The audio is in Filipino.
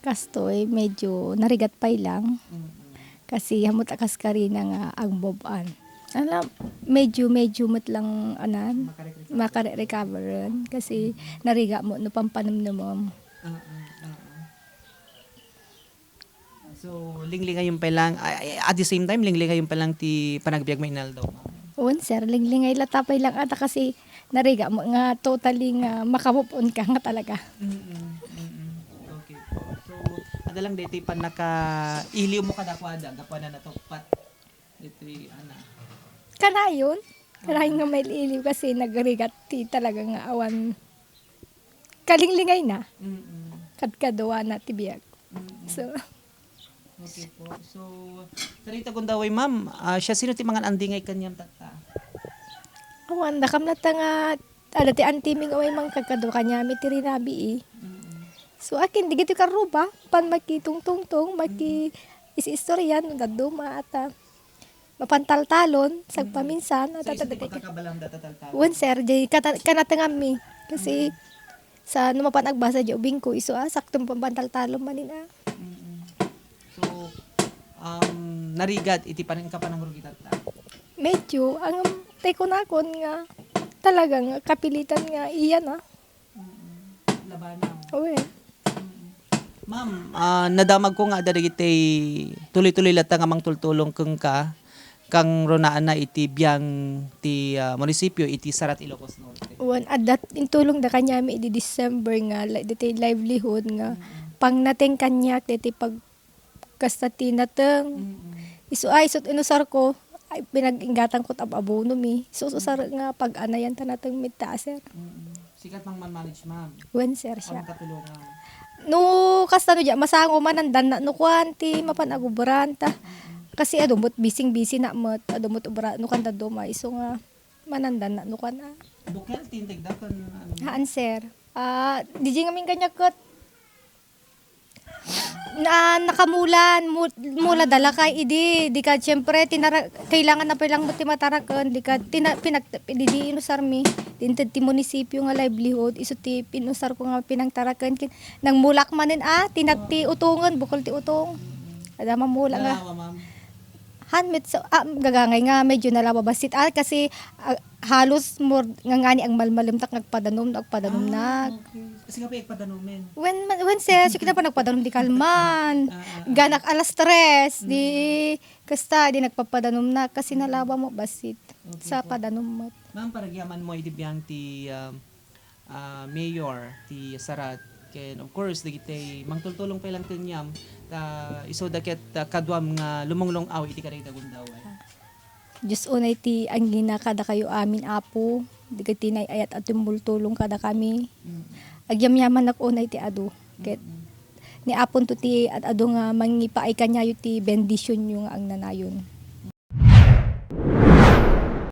kastoy medyo narigat pay lang. Mm. Kasi hamot akas ka rin nga ang boban. Alam, medyo mat lang anan, makare-recover rin. Kasi nariga mo no pampanamnam mo. So, linglingay yung palang, at the same time, linglingay yung palang ti panagbiag may inaldaw. Un sir, linglingay latapay lang ata kasi nariga mo nga totally nga makamupon ka nga talaga. Okay po. So, adalang dito pa naka-iliw mo kadakwada, gapwa na natokpat. Dito ana. Kanayon, kanayon nga may iliw kasi nagrigat ti talaga nga awan. Kalinglingay na, kadkadawa na tibiyag. So, Okay po. So, sarita kung daw ay ma'am, siya sino ti mga andingay kanyang tata? awan, nakam na ta nga, ti antiming away mang kagkadawa kanya, may tirinabi eh. So, akin, di gito karuba, pan makitungtungtong, isi-istoryan, daduma at mapantaltalon, sagpaminsan, at So, isa ti pagkakabalang datataltaw. Wan sir, di kanatangami. Kasi sa numapan agbasa di ubing ko iso saktong pambantal-talon manin So, narigad, iti panin ka pa ng rugitata. Medyo ang teko na kon nga talagang kapilitan nga iyan Labanang. Uwe. Ma'am, nadamag ko nga dagiti tuloy-tuloy lata nga mang tultulong kang ka kang ronaan na iti biyang ti munisipyo iti Sarat Ilocos Norte. Wan adat intulong da kanya mi di December nga diti livelihood nga pang nating kanyak diti pag kasta tinateng. Iso inusar ko ay pinag-ingatan ko abono mi. So usar nga pag-anayan tanateng mita sir. Sikat mang man-manage, ma'am. Wan sir siya. Ang katulungan. No kasta no diya masango manandan na no kwanti mapanagubranta. Kasi adumot bising-busy na mat adumot ubra no kanta duma iso nga manandan na no kana. Bukel tintig da kan ano. Haan sir. Di nga min kanya kat na nakamulan mula dala kay idi di ka syempre kailangan na pa lang mo ti mataraken di ka di inusar mi dinted ti munisipyo nga livelihood iso ti pinusar ko nga pinangtaraken nang mulak manen tinati utungan bukol ti utong ada mamula nga Dalawa, ma'am. hanmet so gagangay nga medyo nalababasit kasi halos more nga ngani ang malmalimtak nagpadanom nag. Okay. Kasi nga pa ikpadanumin. When says, kita pa nagpadanom di kalman. Ganak alas 3, di kasta di nagpapadanom na kasi nalawa mo basit sa padanom mo. Ma'am, paragyaman mo itibiyang ti mayor, ti Sarat. Ken of course, digitay mangtultulong pa lang kanyam iso daket kadwam nga lumonglong aw iti kaday dagundaway. Diyos unay ti ang ginakada kayo amin apo. Di ka tinay ayat at tumultulong kada kami. Agyam-yaman nak unay ti adu. Ket ni apon to ti at adu nga mangipaay kanya yu ti bendisyon yung ang nanayon.